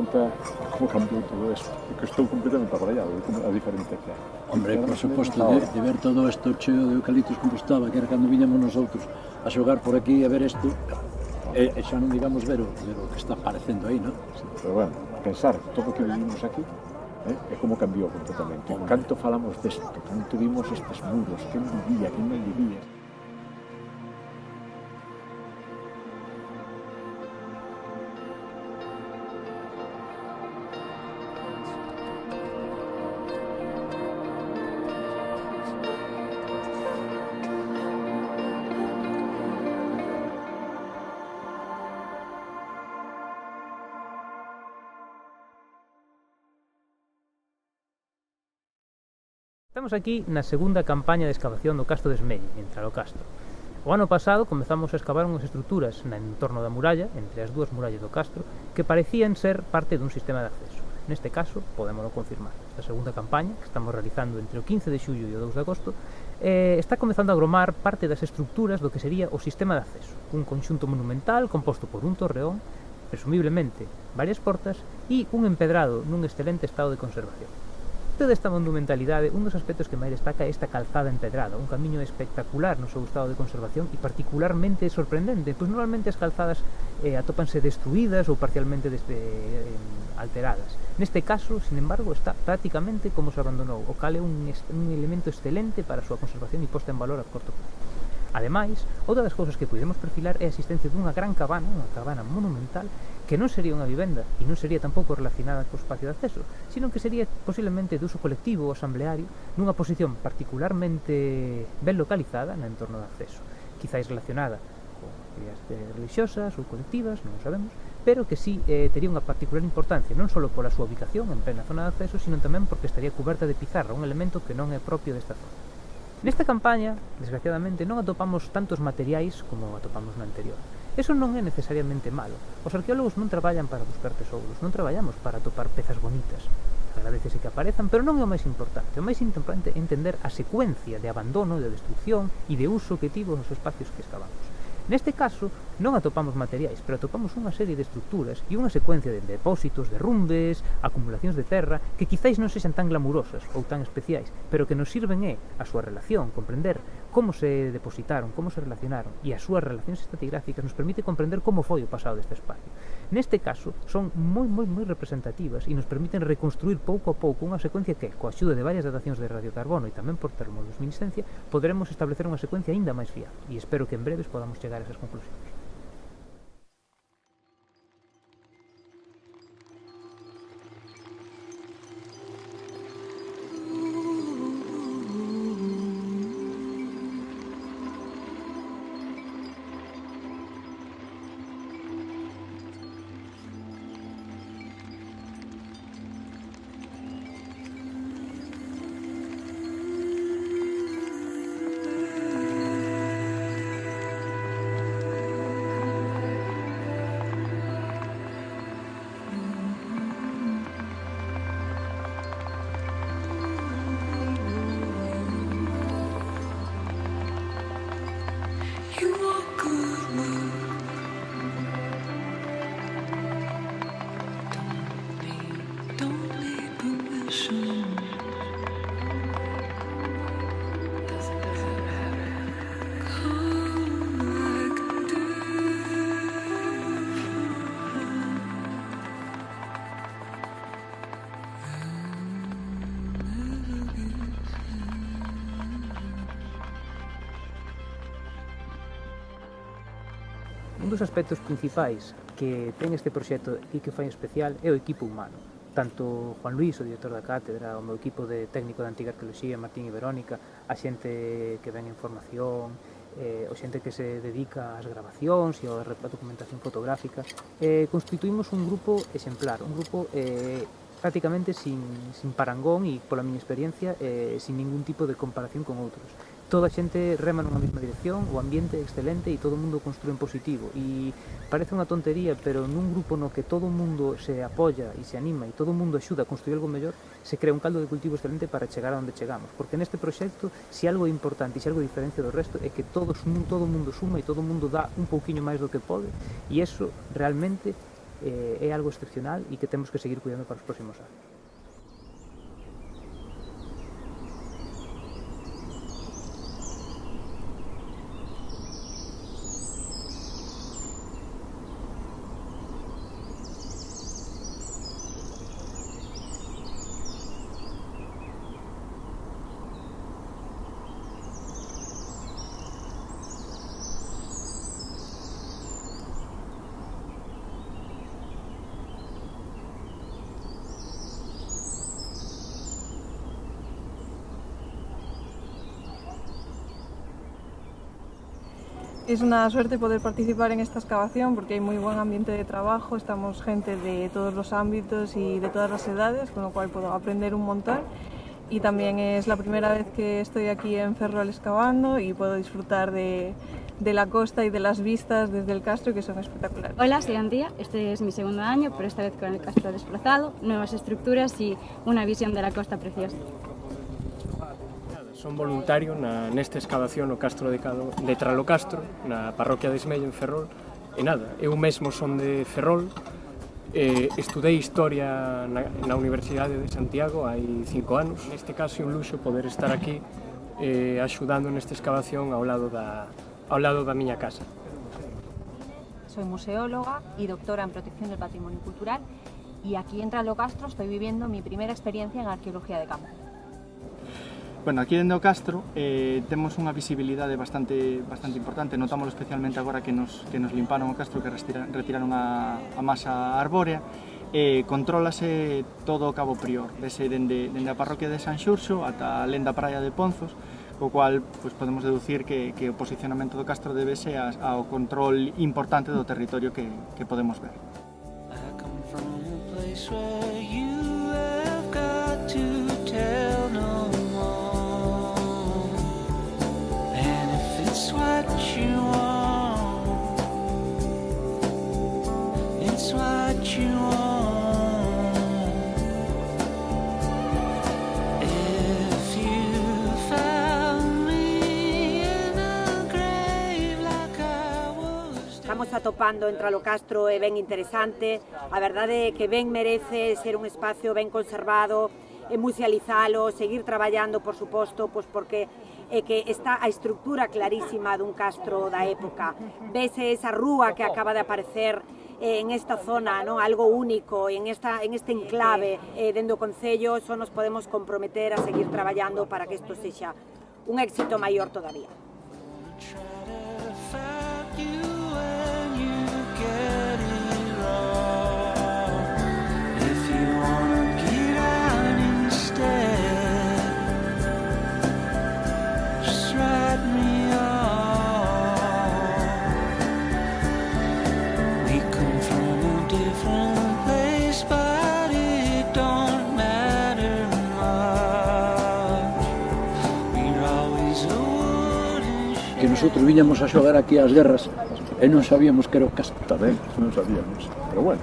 conta como cambiou todo eso, que estou completamente abraiado a diferencia que hai. Hombre, por suposto, de ver todo isto cheo de eucaliptos como estaba, que era cando viñamos nosotros a xogar por aquí a ver isto, e xa non digamos ver o que está aparecendo aí, non? Sí, pero bueno, pensar todo o que vivimos aquí, é como cambiou completamente. Canto falamos desto, canto vimos estes muros, quen vivía, quen non vivía. Estamos aquí na segunda campaña de excavación do Castro de Esmelle, en Tralocastro. O ano pasado comezamos a excavar unhas estruturas na entorno da muralla, entre as dúas murallas do Castro, que parecían ser parte dun sistema de acceso. Neste caso, podémolo confirmar. Esta segunda campaña, que estamos realizando entre o 15 de xullo e o 2 de agosto, está comezando a agromar parte das estruturas do que sería o sistema de acceso, un conxunto monumental composto por un torreón, presumiblemente varias portas e un empedrado nun excelente estado de conservación. Dentro desta monumentalidade, un dos aspectos que máis destaca é esta calzada empedrada, un camiño espectacular no seu estado de conservación e particularmente sorprendente, pois normalmente as calzadas atópanse destruídas ou parcialmente alteradas. Neste caso, sin embargo, está prácticamente como se abandonou, o cal é un elemento excelente para a súa conservación e posta en valor a corto plazo. Ademais, outra das cousas que podemos perfilar é a existencia dunha gran cabana, unha cabana monumental, que non sería unha vivenda e non sería tampouco relacionada co espacio de acceso, sino que sería posiblemente de uso colectivo ou asambleario nunha posición particularmente ben localizada no entorno de acceso, quizáis relacionada con actividades religiosas ou colectivas, non o sabemos, pero que sí tería unha particular importancia non só pola súa ubicación en plena zona de acceso, sino tamén porque estaría cuberta de pizarra, un elemento que non é propio desta zona. Nesta campaña, desgraciadamente, non atopamos tantos materiais como atopamos na anterior. Eso non é necesariamente malo. Os arqueólogos non traballan para buscar tesouros, non traballamos para atopar pezas bonitas. Agradecese que aparezan, pero non é o máis importante. O máis importante é entender a secuencia de abandono, de destrucción e de uso que tivo nos espacios que excavamos. Neste caso, non atopamos materiais, pero atopamos unha serie de estruturas e unha secuencia de depósitos, derrumbes, acumulacións de terra, que quizáis non sexan tan glamurosas ou tan especiais, pero que nos sirven a súa relación, comprender como se depositaron, como se relacionaron, e as súas relacións estratigráficas nos permite comprender como foi o pasado deste espacio. Neste caso, son moi representativas e nos permiten reconstruir pouco a pouco unha secuencia que, coa axuda de varias datacións de radiocarbono e tamén por termoluminiscencia, poderemos establecer unha secuencia aínda máis fiable, e espero que en breves podamos chegar a esas conclusións. Un dos aspectos principais que ten este proxecto e que fai especial é o equipo humano. Tanto Juan Luis, o director da cátedra, o meu equipo de técnico de antiga arqueoloxía, Martín e Verónica, a xente que ven en formación, o xente que se dedica ás grabacións e a documentación fotográfica, constituímos un grupo exemplar, un grupo prácticamente sin parangón e, pola miña experiencia, sin ningún tipo de comparación con outros. Toda a xente rema nunha mesma dirección, o ambiente é excelente e todo o mundo construe en positivo. E parece unha tontería, pero nun grupo no que todo o mundo se apoia e se anima e todo o mundo axuda a construir algo mellor, se crea un caldo de cultivo excelente para chegar a onde chegamos. Porque neste proxecto, se algo é importante e se algo diferencia do resto, é que todo o mundo suma e todo o mundo dá un pouquiño máis do que pode, e iso realmente é algo excepcional e que temos que seguir cuidando para os próximos anos. Es una suerte poder participar en esta excavación porque hay muy buen ambiente de trabajo, estamos gente de todos los ámbitos y de todas las edades, con lo cual puedo aprender un montón. Y también es la primera vez que estoy aquí en Ferrol excavando y puedo disfrutar de la costa y de las vistas desde el castro, que son espectaculares. Hola, soy Antía, este es mi segundo año, pero esta vez con el castro desplazado, nuevas estructuras y una visión de la costa preciosa. Son voluntario nesta excavación no castro de Tralocastro, na parroquia de Esmello en Ferrol. E nada, eu mesmo son de Ferrol, estudei Historia na Universidade de Santiago hai 5 anos. Neste caso é un luxo poder estar aquí axudando nesta excavación ao lado da miña casa. Soy museóloga y doctora en protección del patrimonio cultural y aquí en Tralocastro estoy viviendo mi primera experiencia en arqueología de campo. Bueno, aquí dentro do Castro temos unha visibilidade bastante importante, notámoslo especialmente agora que nos limparon o Castro, que retiraron a masa arbórea. Contrólase todo o Cabo Prior, vese dende a parroquia de San Xurxo ata a lenda praia de Ponzos, co cual pues, podemos deducir que o posicionamento do Castro debese ao control importante do territorio que podemos ver. Estamos atopando en Tralocastro é ben interesante, a verdade é que ben merece ser un espacio ben conservado, musealizalo, seguir traballando, por suposto, pois porque é que está a estructura clarísima dun castro da época. Vese esa rúa que acaba de aparecer en esta zona, ¿no? Algo único, en este enclave dentro do Concello, só nos podemos comprometer a seguir traballando para que isto sexa un éxito maior todavía. Que nosotros viñamos a xogar aquí ás guerras e non sabíamos que era o Castro. Tamén, non sabíamos. Pero bueno,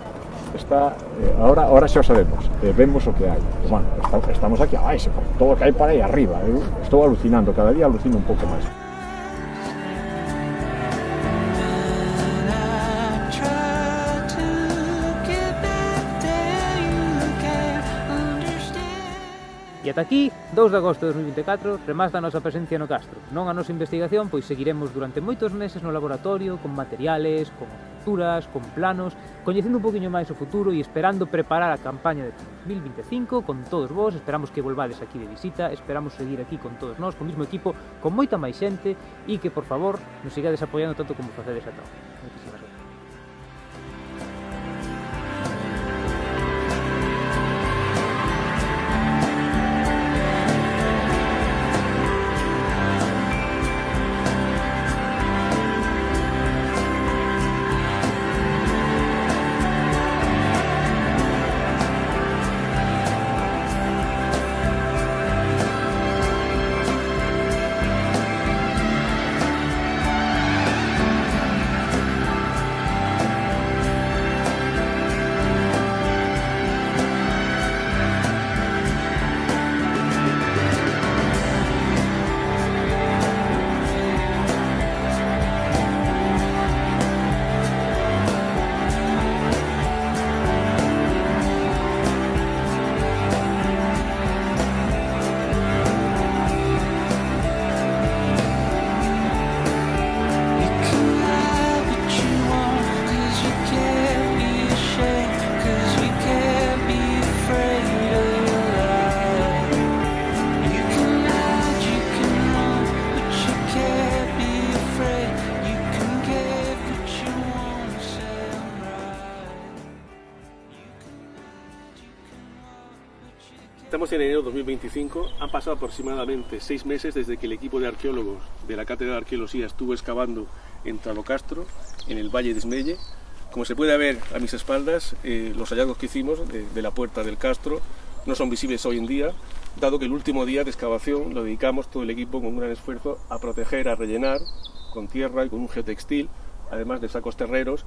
está, ahora xa o sabemos, vemos o que hai. Bueno, estamos aquí abaixo, todo o que hai para aí arriba. Eu estou alucinando, cada día alucino un pouco máis. E ata aquí, 2 de agosto de 2024, remata a nosa presencia no Castro. Non a nosa investigación, pois seguiremos durante moitos meses no laboratorio, con materiales, con estruturas, con planos, coñecendo un poquinho máis o futuro e esperando preparar a campaña de 2025 con todos vos. Esperamos que volvades aquí de visita, esperamos seguir aquí con todos nós, con o mismo equipo, con moita máis xente, e que, por favor, nos sigades apoiando tanto como facedes ata ahora. Moitísimas gracias. Estamos en enero de 2025, han pasado aproximadamente 6 meses desde que el equipo de arqueólogos de la Cátedra de Arqueología estuvo excavando en Tralocastro, en el Valle de Esmelle. Como se puede ver a mis espaldas, los hallazgos que hicimos de la puerta del castro no son visibles hoy en día, dado que el último día de excavación lo dedicamos todo el equipo con un gran esfuerzo a proteger, a rellenar con tierra y con un geotextil, además de sacos terreros,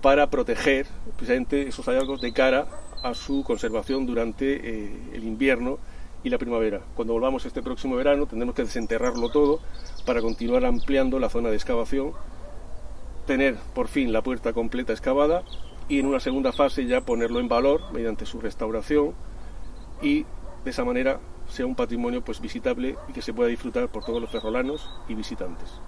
para proteger precisamente esos hallazgos de cara a su conservación durante el invierno y la primavera. Cuando volvamos este próximo verano tendremos que desenterrarlo todo para continuar ampliando la zona de excavación, tener por fin la puerta completa excavada y en una segunda fase ya ponerlo en valor mediante su restauración y de esa manera sea un patrimonio pues visitable y que se pueda disfrutar por todos los ferrolanos y visitantes.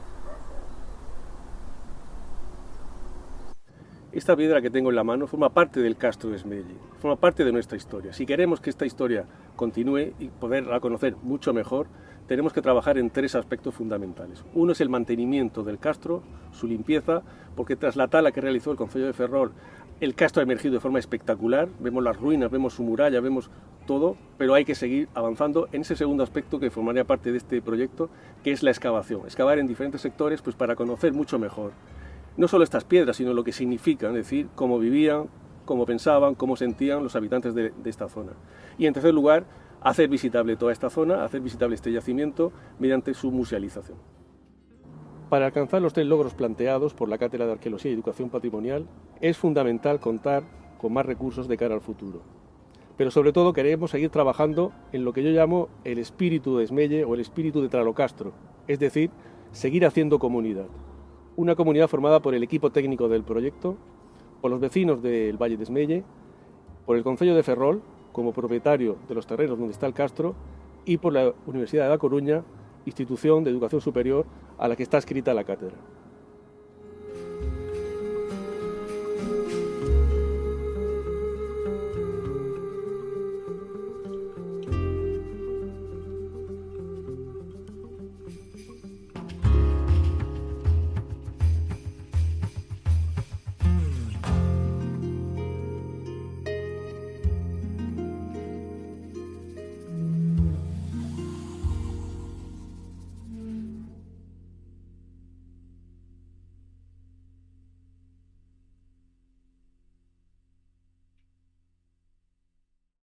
Esta piedra que tengo en la mano forma parte del castro de Esmelle, forma parte de nuestra historia. Si queremos que esta historia continúe y poderla conocer mucho mejor, tenemos que trabajar en 3 aspectos fundamentales. Uno es el mantenimiento del castro, su limpieza, porque tras la tala que realizó el Concello de Ferrol, el castro ha emergido de forma espectacular, vemos las ruinas, vemos su muralla, vemos todo, pero hay que seguir avanzando en ese segundo aspecto que formaría parte de este proyecto, que es la excavación. Excavar en diferentes sectores pues para conocer mucho mejor no solo estas piedras, sino lo que significan, es decir, cómo vivían, cómo pensaban, cómo sentían los habitantes de esta zona. Y en tercer lugar, hacer visitable toda esta zona, hacer visitable este yacimiento mediante su musealización. Para alcanzar los 3 logros planteados por la Cátedra de Arqueología y Educación Patrimonial, es fundamental contar con más recursos de cara al futuro. Pero sobre todo queremos seguir trabajando en lo que yo llamo el espíritu de Esmelle o el espíritu de Tralocastro, es decir, seguir haciendo comunidad. Una comunidad formada por el equipo técnico del proyecto, por los vecinos del Valle de Esmelle, por el Concello de Ferrol, como propietario de los terrenos donde está el castro, y por la Universidad de La Coruña, institución de educación superior a la que está adscrita la cátedra.